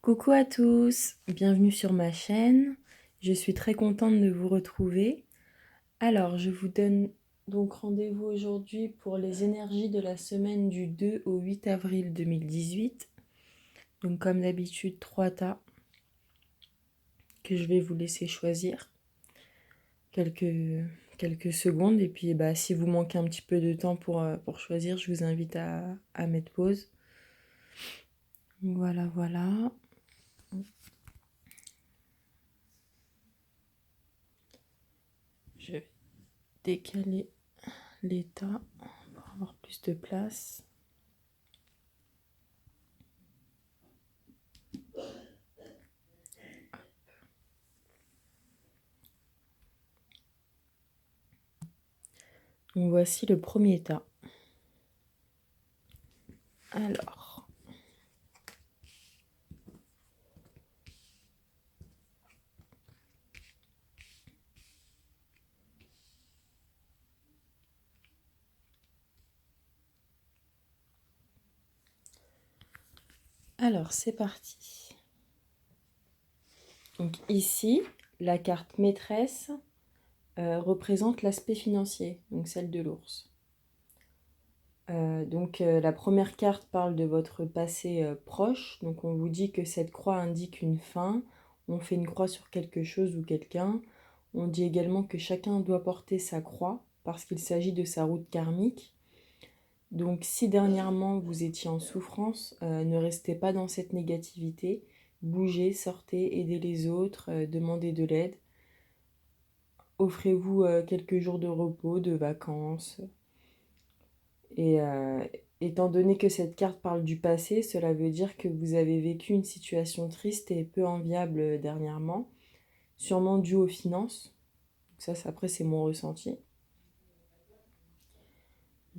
Coucou à tous, bienvenue sur ma chaîne. Je suis très contente de vous retrouver. Alors, je vous donne donc rendez-vous aujourd'hui pour les énergies de la semaine du 2 au 8 avril 2018. Donc, comme d'habitude, 3 tas que je vais vous laisser choisir quelques secondes. Et puis, si vous manquez un petit peu de temps pour choisir, je vous invite à mettre pause. Voilà, voilà. Je vais décaler l'état pour avoir plus de place. Donc voici le premier tas. Alors c'est parti. Donc ici, la carte maîtresse représente l'aspect financier, donc celle de l'ours. La première carte parle de votre passé proche. Donc on vous dit que cette croix indique une fin. On fait une croix sur quelque chose ou quelqu'un. On dit également que chacun doit porter sa croix parce qu'il s'agit de sa route karmique. Donc si dernièrement vous étiez en souffrance, ne restez pas dans cette négativité. Bougez, sortez, aidez les autres, demandez de l'aide. Offrez-vous quelques jours de repos, de vacances. Et étant donné que cette carte parle du passé, cela veut dire que vous avez vécu une situation triste et peu enviable dernièrement, sûrement due aux finances. Donc ça après, c'est mon ressenti.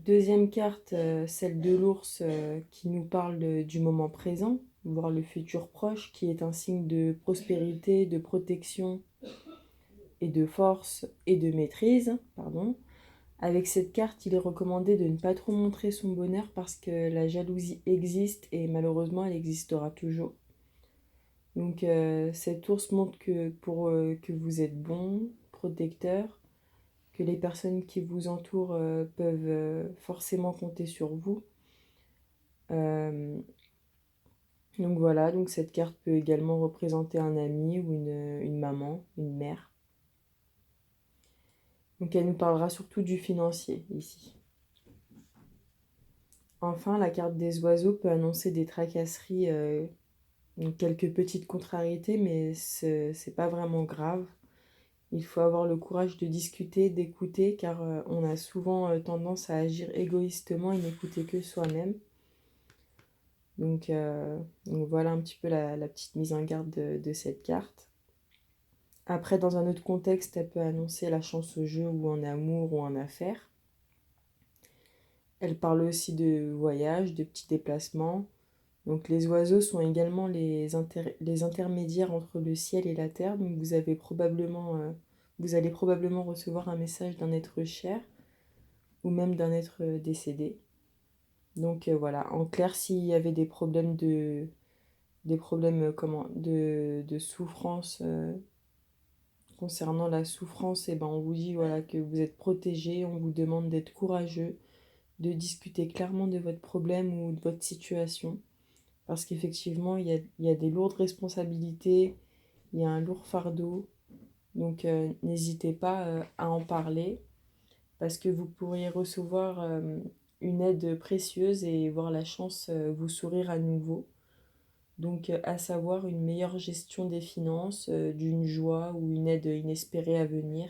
Deuxième carte, celle de l'ours qui nous parle du moment présent, voire le futur proche, qui est un signe de prospérité, de protection et de force et de maîtrise, pardon. Avec cette carte, il est recommandé de ne pas trop montrer son bonheur parce que la jalousie existe et malheureusement elle existera toujours. Donc cet ours montre que vous êtes bon, protecteur, que les personnes qui vous entourent peuvent forcément compter sur vous. Donc voilà, donc cette carte peut également représenter un ami ou une maman, une mère. Donc elle nous parlera surtout du financier ici. Enfin, la carte des oiseaux peut annoncer des tracasseries, quelques petites contrariétés, mais c'est pas vraiment grave. Il faut avoir le courage de discuter, d'écouter, car on a souvent tendance à agir égoïstement et n'écouter que soi-même. Donc voilà un petit peu la petite mise en garde de cette carte. Après, dans un autre contexte, elle peut annoncer la chance au jeu ou en amour ou en affaires. Elle parle aussi de voyage, de petits déplacements. Donc les oiseaux sont également les intermédiaires entre le ciel et la terre. Donc vous allez probablement recevoir un message d'un être cher ou même d'un être décédé. Donc voilà, en clair, s'il y avait des problèmes de souffrance concernant la souffrance, et ben on vous dit voilà que vous êtes protégé, on vous demande d'être courageux, de discuter clairement de votre problème ou de votre situation. Parce qu'effectivement, il y a des lourdes responsabilités, il y a un lourd fardeau. Donc n'hésitez pas à en parler parce que vous pourriez recevoir une aide précieuse et voir la chance vous sourire à nouveau. Donc à savoir une meilleure gestion des finances, d'une joie ou une aide inespérée à venir.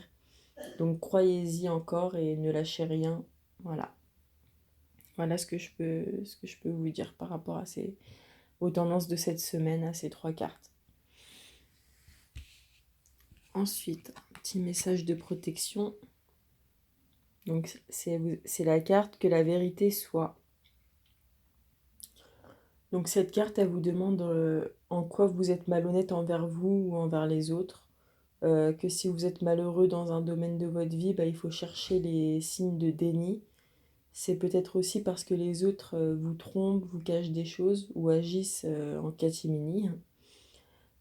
Donc croyez-y encore et ne lâchez rien. Voilà. Voilà ce que je peux vous dire par rapport aux tendances de cette semaine, à ces 3 cartes. Ensuite, un petit message de protection. Donc c'est la carte que la vérité soit. Donc cette carte, elle vous demande en quoi vous êtes malhonnête envers vous ou envers les autres. Que si vous êtes malheureux dans un domaine de votre vie, il faut chercher les signes de déni. C'est peut-être aussi parce que les autres vous trompent, vous cachent des choses ou agissent en catimini.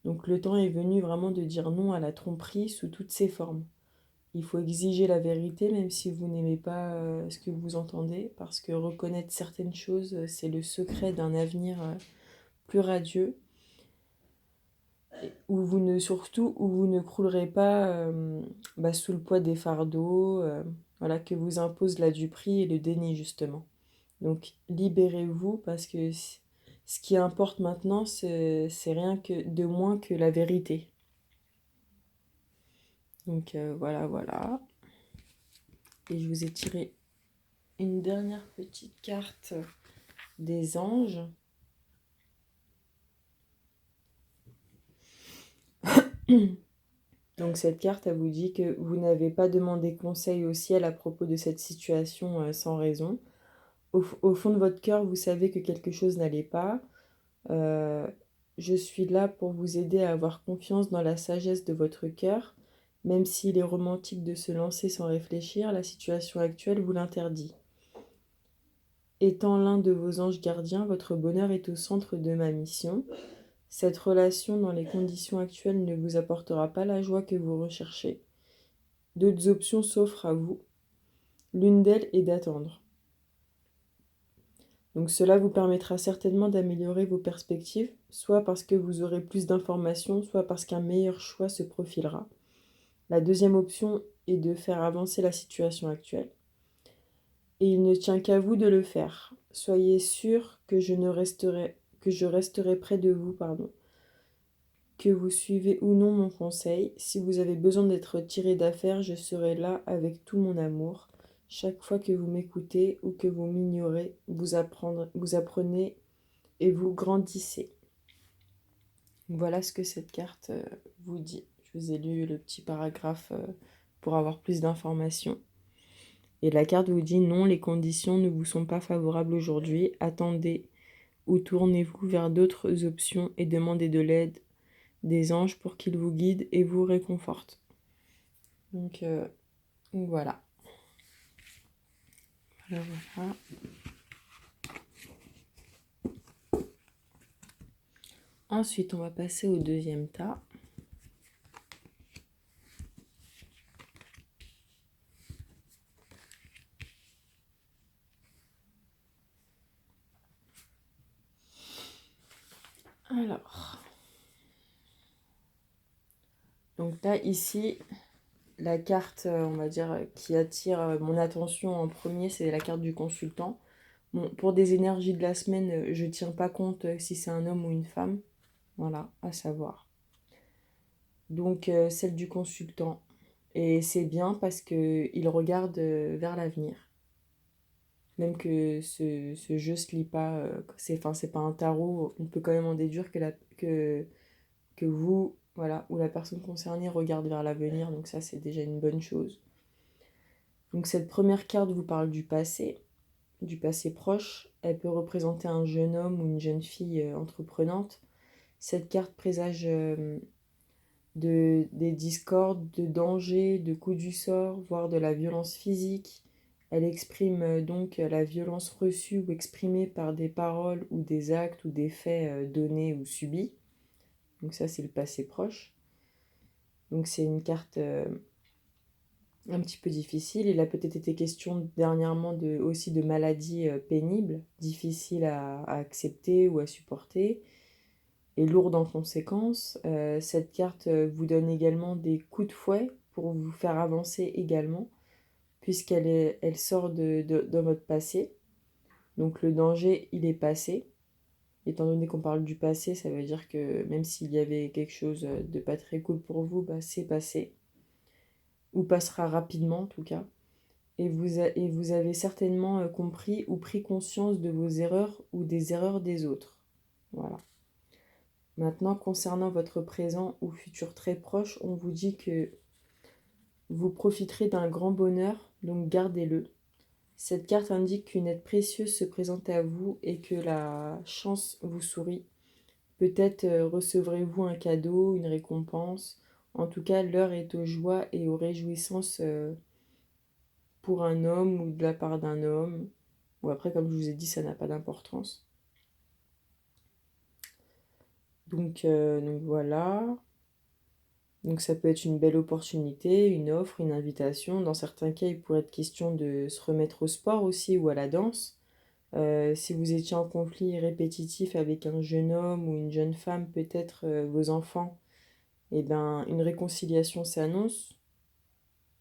Donc le temps est venu vraiment de dire non à la tromperie sous toutes ses formes. Il faut exiger la vérité même si vous n'aimez pas ce que vous entendez, parce que reconnaître certaines choses, c'est le secret d'un avenir plus radieux, où vous ne, surtout où vous ne croulerez pas sous le poids des fardeaux voilà, que vous impose la duperie et le déni justement. Donc libérez-vous parce que ce qui importe maintenant, c'est rien que de moins que la vérité. Donc voilà, voilà. Et je vous ai tiré une dernière petite carte des anges. Donc cette carte, elle vous dit que vous n'avez pas demandé conseil au ciel à propos de cette situation sans raison. Au fond de votre cœur, vous savez que quelque chose n'allait pas. Euh, je suis là pour vous aider à avoir confiance dans la sagesse de votre cœur. Même s'il est romantique de se lancer sans réfléchir, la situation actuelle vous l'interdit. Étant l'un de vos anges gardiens, votre bonheur est au centre de ma mission. Cette relation dans les conditions actuelles ne vous apportera pas la joie que vous recherchez. D'autres options s'offrent à vous. L'une d'elles est d'attendre. Donc cela vous permettra certainement d'améliorer vos perspectives, soit parce que vous aurez plus d'informations, soit parce qu'un meilleur choix se profilera. La deuxième option est de faire avancer la situation actuelle. Et il ne tient qu'à vous de le faire. Soyez sûr que je resterai près de vous, que vous suivez ou non mon conseil. Si vous avez besoin d'être tiré d'affaire, je serai là avec tout mon amour. Chaque fois que vous m'écoutez ou que vous m'ignorez, vous apprenez et vous grandissez. Voilà ce que cette carte vous dit. Je vous ai lu le petit paragraphe pour avoir plus d'informations. Et la carte vous dit non, les conditions ne vous sont pas favorables aujourd'hui. Attendez ou tournez-vous vers d'autres options et demandez de l'aide des anges pour qu'ils vous guident et vous réconfortent. Donc voilà. Voilà, voilà. Ensuite, on va passer au deuxième tas. Alors, donc là, ici, la carte, on va dire, qui attire mon attention en premier, c'est la carte du consultant. Bon, pour des énergies de la semaine, je ne tiens pas compte si c'est un homme ou une femme. Voilà, à savoir. Donc, celle du consultant. Et c'est bien parce qu'il regarde vers l'avenir. Même que ce jeu se lit pas, c'est pas un tarot, on peut quand même en déduire que vous, voilà, ou la personne concernée regarde vers l'avenir, donc ça c'est déjà une bonne chose. Donc cette première carte vous parle du passé proche. Elle peut représenter un jeune homme ou une jeune fille entreprenante. Cette carte présage des discordes, de dangers, de coups du sort, voire de la violence physique. Elle exprime donc la violence reçue ou exprimée par des paroles ou des actes ou des faits donnés ou subis. Donc ça c'est le passé proche. Donc c'est une carte un petit peu difficile. Il a peut-être été question dernièrement aussi de maladies pénibles, difficiles à accepter ou à supporter, et lourdes en conséquences. Cette carte vous donne également des coups de fouet pour vous faire avancer également, elle sort dans votre passé. Donc le danger, il est passé. Étant donné qu'on parle du passé, ça veut dire que même s'il y avait quelque chose de pas très cool pour vous, c'est passé. Ou passera rapidement en tout cas. Et vous avez certainement compris ou pris conscience de vos erreurs ou des erreurs des autres. Voilà. Maintenant, concernant votre présent ou futur très proche, on vous dit que vous profiterez d'un grand bonheur, donc gardez-le. Cette carte indique qu'une aide précieuse se présente à vous et que la chance vous sourit. Peut-être recevrez-vous un cadeau, une récompense. En tout cas, l'heure est aux joies et aux réjouissances pour un homme ou de la part d'un homme. Ou après, comme je vous ai dit, ça n'a pas d'importance. Donc voilà. Donc ça peut être une belle opportunité, une offre, une invitation. Dans certains cas, il pourrait être question de se remettre au sport aussi ou à la danse. Si vous étiez en conflit répétitif avec un jeune homme ou une jeune femme, peut-être vos enfants, eh ben, une réconciliation s'annonce,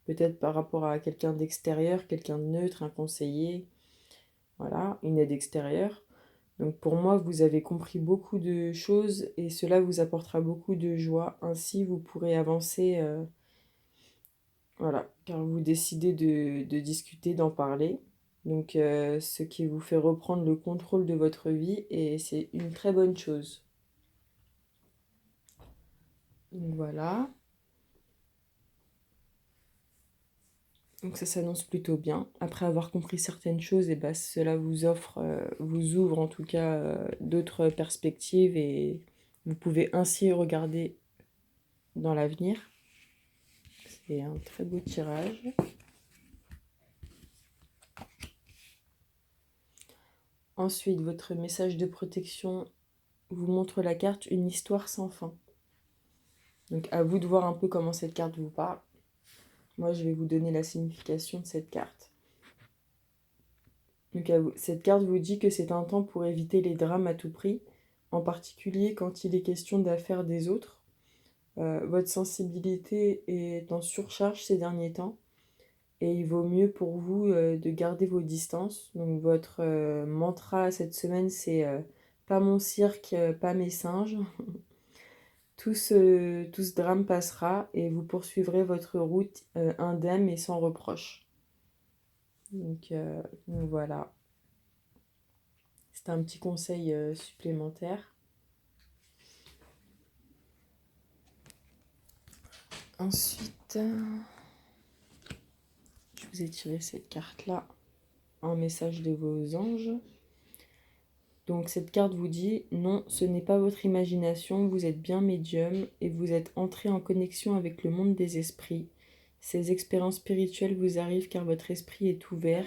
peut-être par rapport à quelqu'un d'extérieur, quelqu'un de neutre, un conseiller, voilà, une aide extérieure. Donc pour moi, vous avez compris beaucoup de choses et cela vous apportera beaucoup de joie. Ainsi, vous pourrez avancer, voilà, car vous décidez de discuter, d'en parler. Donc ce qui vous fait reprendre le contrôle de votre vie et c'est une très bonne chose. Donc voilà. Donc ça s'annonce plutôt bien. Après avoir compris certaines choses, et ben, cela vous offre, vous ouvre en tout cas d'autres perspectives et vous pouvez ainsi regarder dans l'avenir. C'est un très beau tirage. Ensuite, votre message de protection vous montre la carte Une histoire sans fin. Donc à vous de voir un peu comment cette carte vous parle. Moi, je vais vous donner la signification de cette carte. Donc cette carte vous dit que c'est un temps pour éviter les drames à tout prix, en particulier quand il est question d'affaires des autres. Votre sensibilité est en surcharge ces derniers temps et il vaut mieux pour vous de garder vos distances. Donc votre mantra cette semaine c'est pas mon cirque, pas mes singes. Tout ce drame passera et vous poursuivrez votre route indemne et sans reproche. Donc voilà, c'est un petit conseil supplémentaire. Ensuite, je vous ai tiré cette carte-là, un message de vos anges. Donc cette carte vous dit, non, ce n'est pas votre imagination, vous êtes bien médium et vous êtes entré en connexion avec le monde des esprits. Ces expériences spirituelles vous arrivent car votre esprit est ouvert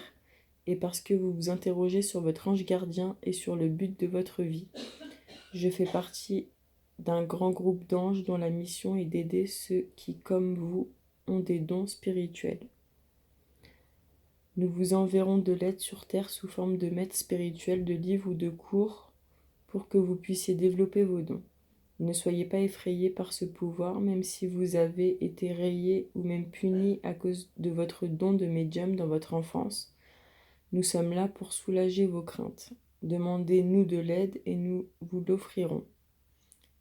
et parce que vous vous interrogez sur votre ange gardien et sur le but de votre vie. Je fais partie d'un grand groupe d'anges dont la mission est d'aider ceux qui, comme vous, ont des dons spirituels. Nous vous enverrons de l'aide sur Terre sous forme de maîtres spirituels, de livres ou de cours pour que vous puissiez développer vos dons. Ne soyez pas effrayés par ce pouvoir, même si vous avez été rayé ou même puni à cause de votre don de médium dans votre enfance. Nous sommes là pour soulager vos craintes. Demandez-nous de l'aide et nous vous l'offrirons.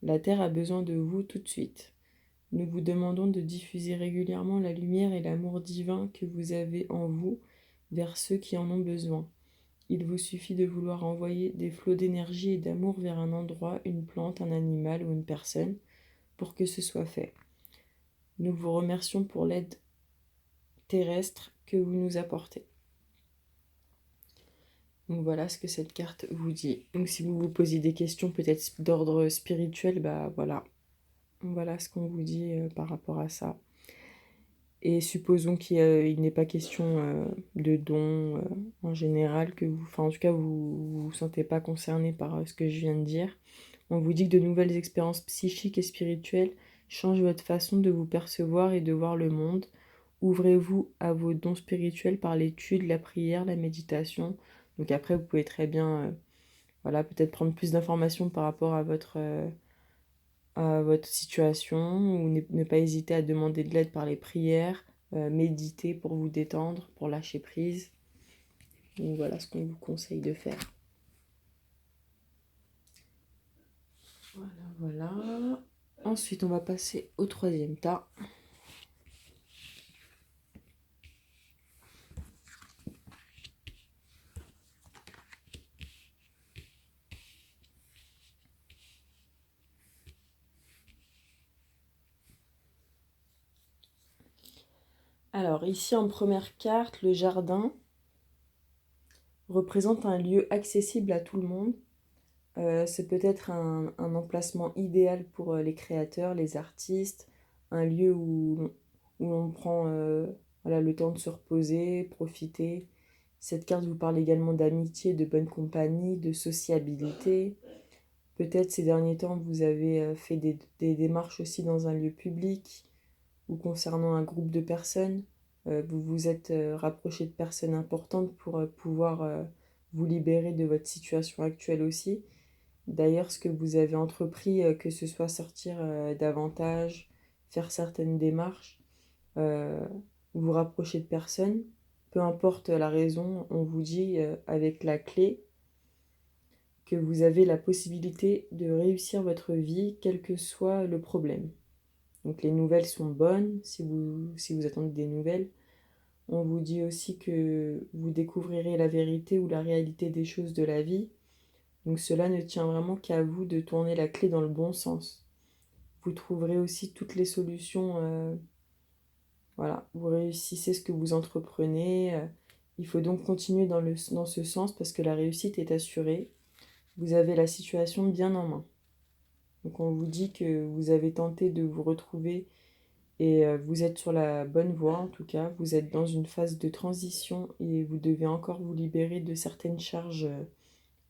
La Terre a besoin de vous tout de suite. Nous vous demandons de diffuser régulièrement la lumière et l'amour divin que vous avez en vous vers ceux qui en ont besoin. Il vous suffit de vouloir envoyer des flots d'énergie et d'amour vers un endroit, une plante, un animal ou une personne pour que ce soit fait. Nous vous remercions pour l'aide terrestre que vous nous apportez. Donc voilà ce que cette carte vous dit. Donc si vous vous posez des questions peut-être d'ordre spirituel, bah voilà ce qu'on vous dit par rapport à ça. Et supposons qu'il n'est pas question de dons en général, enfin en tout cas vous vous sentez pas concerné par ce que je viens de dire. On vous dit que de nouvelles expériences psychiques et spirituelles changent votre façon de vous percevoir et de voir le monde. Ouvrez-vous à vos dons spirituels par l'étude, la prière, la méditation. Donc après vous pouvez très bien voilà, peut-être prendre plus d'informations par rapport à votre situation ou ne pas hésiter à demander de l'aide par les prières, méditer pour vous détendre, pour lâcher prise. Donc voilà ce qu'on vous conseille de faire. Voilà. Ensuite, on va passer au troisième tas. Alors ici en première carte, le jardin représente un lieu accessible à tout le monde. C'est peut-être un emplacement idéal pour les créateurs, les artistes, un lieu où l'on prend voilà, le temps de se reposer, profiter. Cette carte vous parle également d'amitié, de bonne compagnie, de sociabilité. Peut-être ces derniers temps, vous avez fait des démarches aussi dans un lieu public ou concernant un groupe de personnes. Vous vous êtes rapproché de personnes importantes pour pouvoir vous libérer de votre situation actuelle aussi. D'ailleurs, ce que vous avez entrepris, que ce soit sortir davantage, faire certaines démarches, euh, vous rapprocher de personnes, peu importe la raison, on vous dit avec la clé que vous avez la possibilité de réussir votre vie, quel que soit le problème. Donc les nouvelles sont bonnes, si vous attendez des nouvelles. On vous dit aussi que vous découvrirez la vérité ou la réalité des choses de la vie. Donc cela ne tient vraiment qu'à vous de tourner la clé dans le bon sens. Vous trouverez aussi toutes les solutions. Voilà, vous réussissez ce que vous entreprenez. Il faut donc continuer dans ce sens parce que la réussite est assurée. Vous avez la situation bien en main. Donc on vous dit que vous avez tenté de vous retrouver et vous êtes sur la bonne voie en tout cas. Vous êtes dans une phase de transition et vous devez encore vous libérer de certaines charges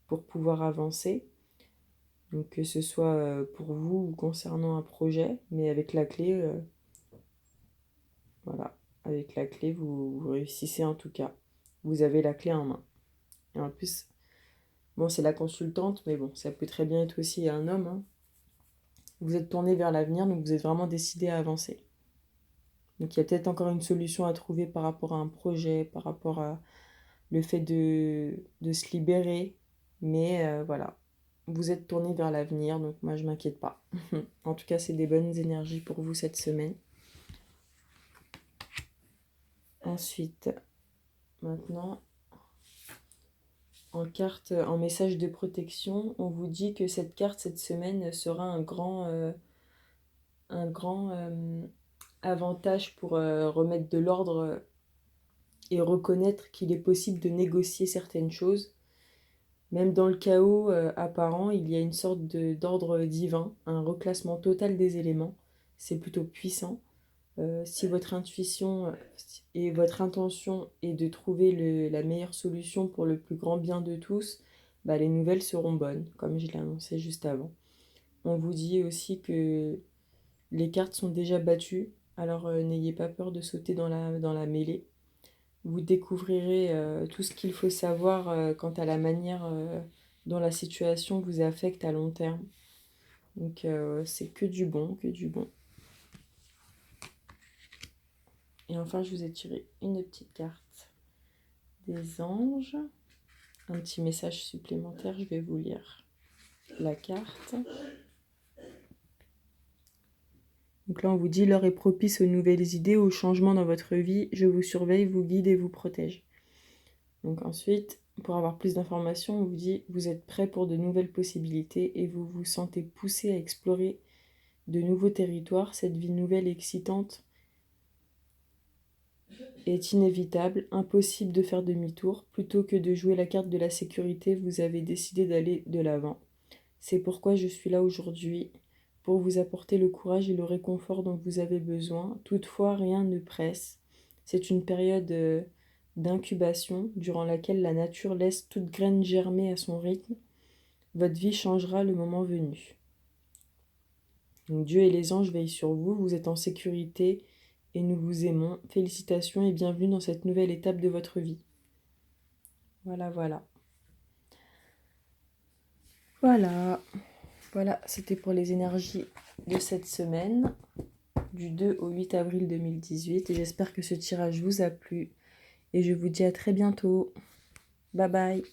pour pouvoir avancer. Donc que ce soit pour vous ou concernant un projet, mais avec la clé, voilà, avec la clé, vous réussissez en tout cas. Vous avez la clé en main. Et en plus, bon, c'est la consultante, mais bon, ça peut très bien être aussi un homme, hein. Vous êtes tourné vers l'avenir, donc vous êtes vraiment décidé à avancer. Donc il y a peut-être encore une solution à trouver par rapport à un projet, par rapport à le fait de se libérer. Mais voilà, vous êtes tourné vers l'avenir, donc moi je m'inquiète pas. En tout cas, c'est des bonnes énergies pour vous cette semaine. Ensuite, maintenant, en message de protection, on vous dit que cette carte cette semaine sera un grand avantage pour remettre de l'ordre et reconnaître qu'il est possible de négocier certaines choses. Même dans le chaos apparent, il y a une sorte d'ordre divin, un reclassement total des éléments. C'est plutôt puissant. Si votre intuition et votre intention est de trouver la meilleure solution pour le plus grand bien de tous, bah, les nouvelles seront bonnes, comme je l'ai annoncé juste avant. On vous dit aussi que les cartes sont déjà battues, alors n'ayez pas peur de sauter dans la mêlée. Vous découvrirez tout ce qu'il faut savoir quant à la manière dont la situation vous affecte à long terme. Donc c'est que du bon, que du bon. Et enfin, je vous ai tiré une petite carte des anges. Un petit message supplémentaire, je vais vous lire la carte. Donc là, on vous dit, l'heure est propice aux nouvelles idées, aux changements dans votre vie. Je vous surveille, vous guide et vous protège. Donc ensuite, pour avoir plus d'informations, on vous dit, vous êtes prêt pour de nouvelles possibilités et vous vous sentez poussé à explorer de nouveaux territoires. Cette vie nouvelle et excitante est inévitable, impossible de faire demi-tour. Plutôt que de jouer la carte de la sécurité, vous avez décidé d'aller de l'avant. C'est pourquoi je suis là aujourd'hui, pour vous apporter le courage et le réconfort dont vous avez besoin. Toutefois, rien ne presse. C'est une période d'incubation durant laquelle la nature laisse toute graine germer à son rythme. Votre vie changera le moment venu. Donc Dieu et les anges veillent sur vous, vous êtes en sécurité et nous vous aimons. Félicitations et bienvenue dans cette nouvelle étape de votre vie. Voilà, voilà. Voilà, c'était pour les énergies de cette semaine, du 2 au 8 avril 2018. Et j'espère que ce tirage vous a plu. Et je vous dis à très bientôt. Bye bye.